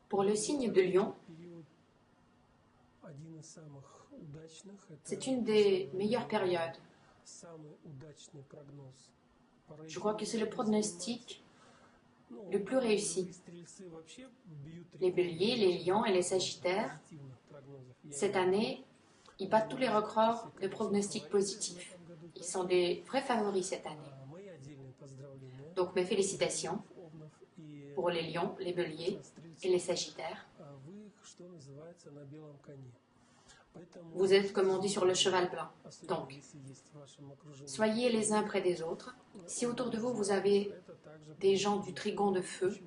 Pour le signe de Lion, c'est une des meilleures périodes. Je crois que c'est le pronostic le plus réussi. Les béliers, les lions et les sagittaires, cette année, ils battent tous les records de pronostics positifs. Ils sont des vrais favoris cette année. Donc mes félicitations pour les lions, les béliers et les sagittaires. Vous êtes, comme on dit, sur le cheval blanc. Donc, soyez les uns près des autres. Si autour de vous, vous avez des gens du trigon de feu,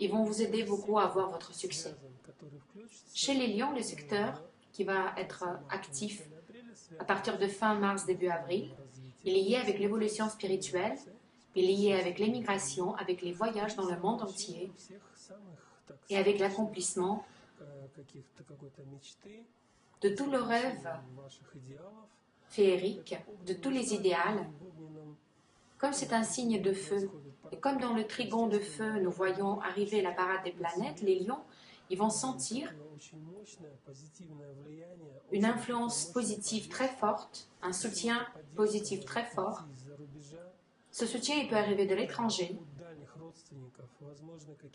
ils vont vous aider beaucoup à avoir votre succès. Chez les lions, le secteur qui va être actif à partir de fin mars, début avril, il est lié avec l'évolution spirituelle, il est lié avec l'émigration, avec les voyages dans le monde entier et avec l'accomplissement de tous les rêves féeriques, de tous les idéaux. Comme c'est un signe de feu, et comme dans le trigon de feu, nous voyons arriver la parade des planètes, les lions, ils vont sentir une influence positive très forte, un soutien positif très fort. Ce soutien, il peut arriver de l'étranger,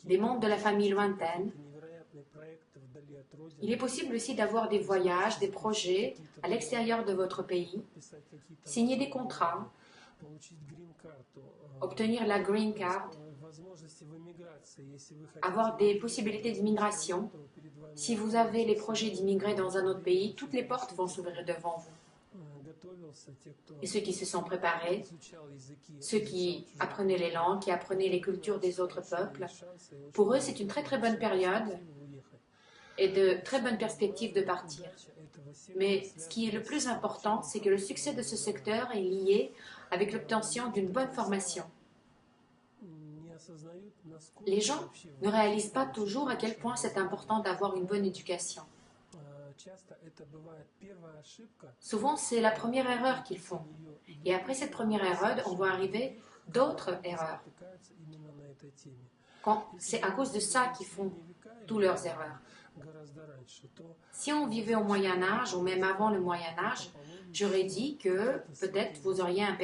des membres de la famille lointaine. Il est possible aussi d'avoir des voyages, des projets à l'extérieur de votre pays, signer des contrats, obtenir la green card, avoir des possibilités d'immigration. Si vous avez les projets d'immigrer dans un autre pays, toutes les portes vont s'ouvrir devant vous. Et ceux qui se sont préparés, ceux qui apprenaient les langues, qui apprenaient les cultures des autres peuples, pour eux, c'est une très très bonne période et de très bonnes perspectives de partir. Mais ce qui est le plus important, c'est que le succès de ce secteur est lié avec l'obtention d'une bonne formation. Les gens ne réalisent pas toujours à quel point c'est important d'avoir une bonne éducation. Souvent, c'est la première erreur qu'ils font. Et après cette première erreur, on voit arriver d'autres erreurs. C'est à cause de ça qu'ils font toutes leurs erreurs. Si on vivait au Moyen-Âge, ou même avant le Moyen-Âge, j'aurais dit que peut-être vous auriez un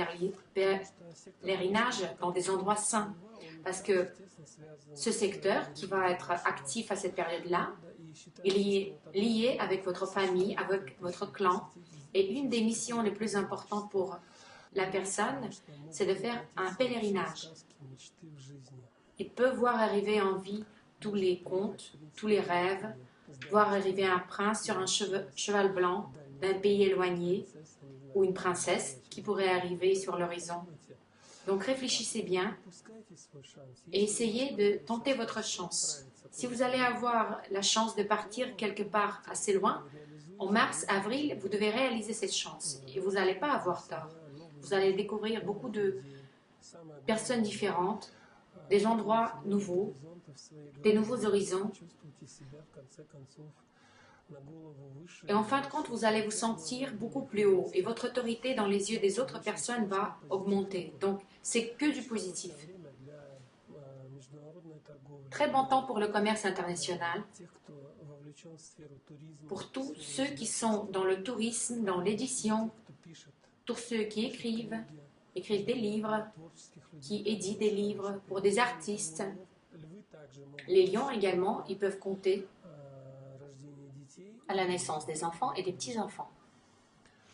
pèlerinage dans des endroits saints. Parce que ce secteur qui va être actif à cette période-là, il est lié avec votre famille, avec votre clan. Et une des missions les plus importantes pour la personne, c'est de faire un pèlerinage. Il peut voir arriver en vie tous les contes, tous les rêves, voir arriver un prince sur un cheval blanc d'un pays éloigné ou une princesse qui pourrait arriver sur l'horizon. Donc réfléchissez bien et essayez de tenter votre chance. Si vous allez avoir la chance de partir quelque part assez loin, en mars, avril, vous devez réaliser cette chance et vous n'allez pas avoir tort. Vous allez découvrir beaucoup de personnes différentes, des endroits nouveaux, des nouveaux horizons. Et en fin de compte, vous allez vous sentir beaucoup plus haut et votre autorité dans les yeux des autres personnes va augmenter. Donc, c'est que du positif. Très bon temps pour le commerce international, pour tous ceux qui sont dans le tourisme, dans l'édition, tous ceux qui écrivent des livres, qui éditent des livres pour des artistes. Les lions également, ils peuvent compter à la naissance des enfants et des petits-enfants.